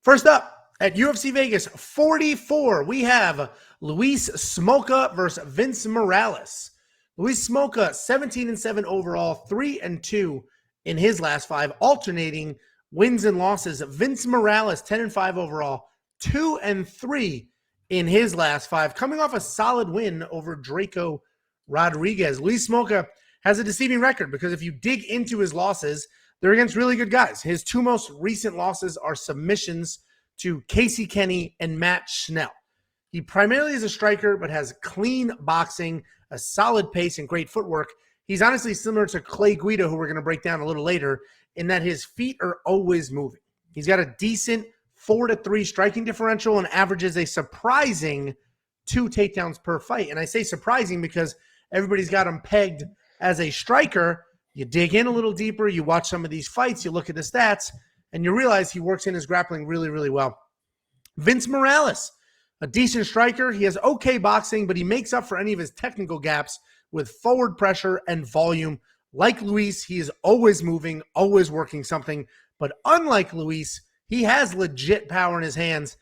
First up at UFC Vegas 44, we have Luis Smolka versus Vince Morales. Luis Smolka, 17-7 overall, 3-2 in his last 5, alternating wins and losses. Vince Morales, 10-5 overall, 2-3 in his last 5, coming off a solid win over Draco Rodriguez. Luis Smolka has a deceiving record because if you dig into his losses, they're against really good guys. His 2 most recent losses are submissions to Casey Kenny and Matt Schnell. He primarily is a striker, but has clean boxing, a solid pace, and great footwork. He's honestly similar to Clay Guida, who we're going to break down a little later, in that his feet are always moving. He's got a decent 4-3 striking differential and averages a surprising 2 takedowns per fight. And I say surprising because everybody's got him pegged as a striker. You dig in a little deeper, you watch some of these fights, you look at the stats, and you realize he works in his grappling really, really well. Vince Morales, a decent striker. He has okay boxing, but he makes up for any of his technical gaps with forward pressure and volume. Like Luis, he is always moving, always working something. But unlike Luis, he has legit power in his hands.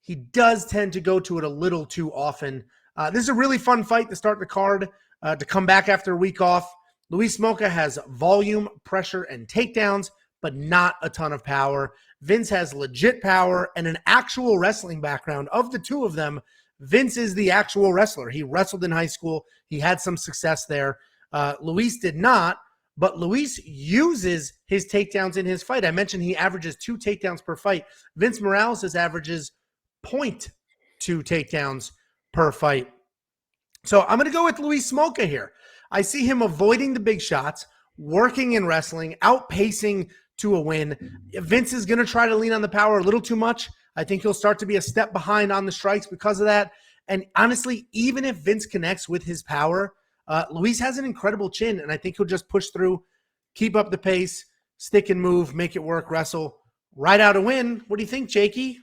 He does tend to go to it a little too often. This is a really fun fight to start the card, to come back after a week off. Luis Smolka has volume, pressure, and takedowns, but not a ton of power. Vince has legit power and an actual wrestling background. Of the two of them, Vince is the actual wrestler. He wrestled in high school. He had some success there. Luis did not, but Luis uses his takedowns in his fight. I mentioned he averages 2 takedowns per fight. Vince Morales averages 0.2 takedowns per fight. So I'm going to go with Luis Smolka here. I see him avoiding the big shots, working in wrestling, outpacing to a win. Vince is going to try to lean on the power a little too much. I think he'll start to be a step behind on the strikes because of that. And honestly, even if Vince connects with his power, Luis has an incredible chin, and I think he'll just push through, keep up the pace, stick and move, make it work, wrestle, ride out a win. What do you think, Jakey?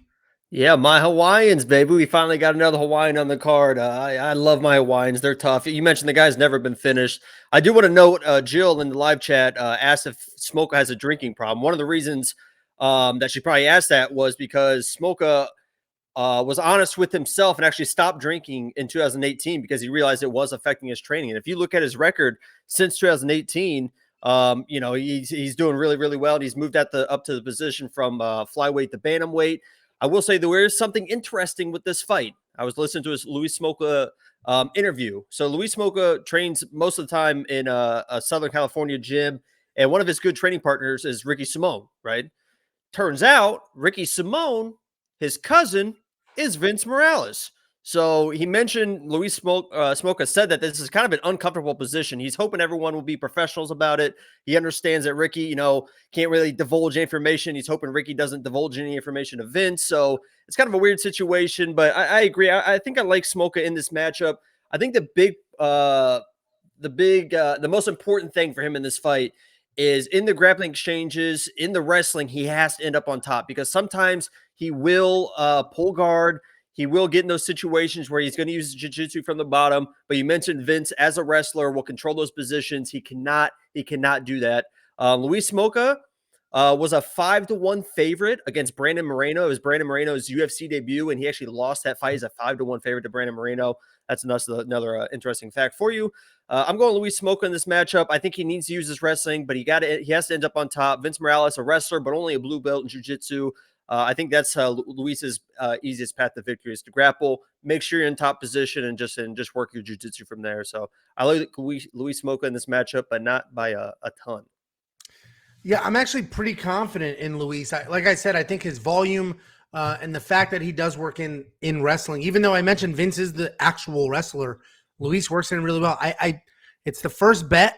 Yeah, my Hawaiians, baby. We finally got another Hawaiian on the card. I love my Hawaiians. They're tough. You mentioned the guy's never been finished. I do want to note, Jill in the live chat asked if Smolka has a drinking problem. One of the reasons that she probably asked that was because Smolka was honest with himself and actually stopped drinking in 2018 because he realized it was affecting his training. And if you look at his record since 2018, he's doing really, really well. And he's moved up to the position from flyweight to bantamweight. I will say there is something interesting with this fight. I was listening to his Luis Smolka interview. So Luis Smolka trains most of the time in a Southern California gym, and one of his good training partners is Ricky Simone, right? Turns out Ricky Simone, his cousin, is Vince Morales. So he mentioned Luis Smolka said that this is kind of an uncomfortable position. He's hoping everyone will be professionals about it. He understands that Ricky, can't really divulge information. He's hoping Ricky doesn't divulge any information to Vince. So it's kind of a weird situation, but I agree. I think I like Smolka in this matchup. I think the most important thing for him in this fight is in the grappling exchanges, in the wrestling, he has to end up on top because sometimes he will pull guard. He will get in those situations where he's going to use jiu-jitsu from the bottom. But you mentioned Vince as a wrestler will control those positions. He cannot do that. Luis Smolka was a 5-1 favorite against Brandon Moreno. It was Brandon Moreno's UFC debut, and he actually lost that fight as a 5-1 favorite to Brandon Moreno. That's another interesting fact for you. I'm going Luis Smolka in this matchup. I think he needs to use his wrestling, but he has to end up on top. Vince Morales, a wrestler, but only a blue belt in jiu-jitsu. I think that's Luis's easiest path to victory is to grapple, make sure you're in top position, and just work your jiu-jitsu from there. So I like Luis Smolka in this matchup, but not by a ton. Yeah, I'm actually pretty confident in Luis. Like I said, I think his volume and the fact that he does work in wrestling, even though I mentioned Vince is the actual wrestler, Luis works in really well. It's the first bet,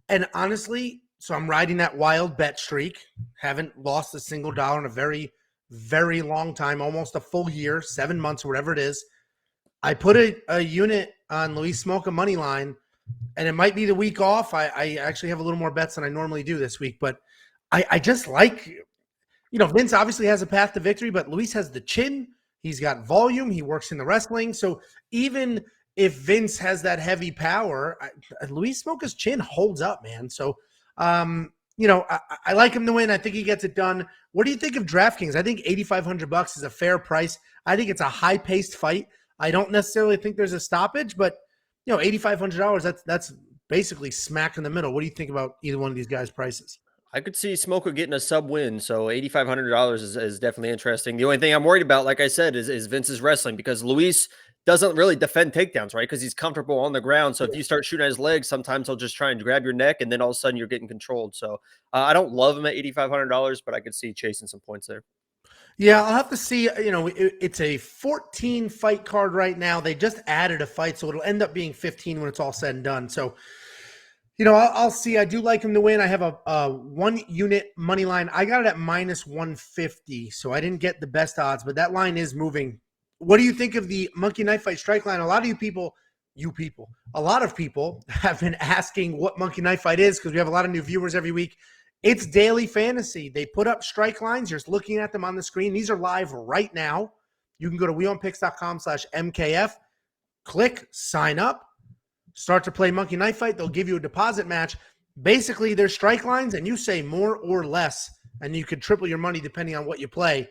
and honestly, so I'm riding that wild bet streak. Haven't lost a single dollar in a very, very long time, almost a full year, 7 months or whatever it is. I put a unit on Luis Smolka money line, and it might be the week off. I actually have a little more bets than I normally do this week, but I just like, Vince obviously has a path to victory, but Luis has the chin. He's got volume. He works in the wrestling. So even if Vince has that heavy power, Luis Smolka's chin holds up, man. So, I like him to win. I think he gets it done. What do you think of DraftKings? I think $8,500 is a fair price. I think it's a high-paced fight. I don't necessarily think there's a stoppage, but $8,500, that's basically smack in the middle. What do you think about either one of these guys' prices? I could see Smolka getting a sub win, so $8,500 is definitely interesting. The only thing I'm worried about, like I said, is Vince's wrestling, because Luis doesn't really defend takedowns, right? Because he's comfortable on the ground. So if you start shooting at his legs, sometimes he'll just try and grab your neck, and then all of a sudden you're getting controlled. So I don't love him at $8,500, but I could see chasing some points there. Yeah, I'll have to see. It's a 14 fight card right now. They just added a fight, so it'll end up being 15 when it's all said and done. So I'll see. I do like him to win. I have a 1 unit money line. I got it at minus 150, so I didn't get the best odds, but that line is moving. What do you think of the Monkey Knife Fight strike line? A lot of a lot of people have been asking what Monkey Knife Fight is, because we have a lot of new viewers every week. It's daily fantasy. They put up strike lines. You're just looking at them on the screen. These are live right now. You can go to wewantpicks.com/MKF, click sign up. Start to play Monkey Knife Fight. They'll give you a deposit match. Basically, there's strike lines, and you say more or less, and you could triple your money depending on what you play.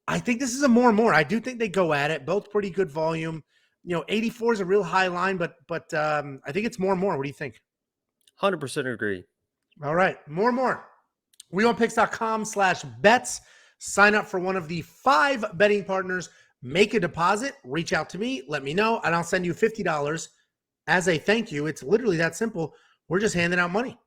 I think this is a more and more. I do think they go at it. Both pretty good volume. 84 is a real high line, but I think it's more and more. What do you think? 100% agree. All right, more and more. wewantpicks.com/bets. Sign up for one of the 5 betting partners. Make a deposit. Reach out to me. Let me know, and I'll send you $50 as a thank you. It's literally that simple. We're just handing out money.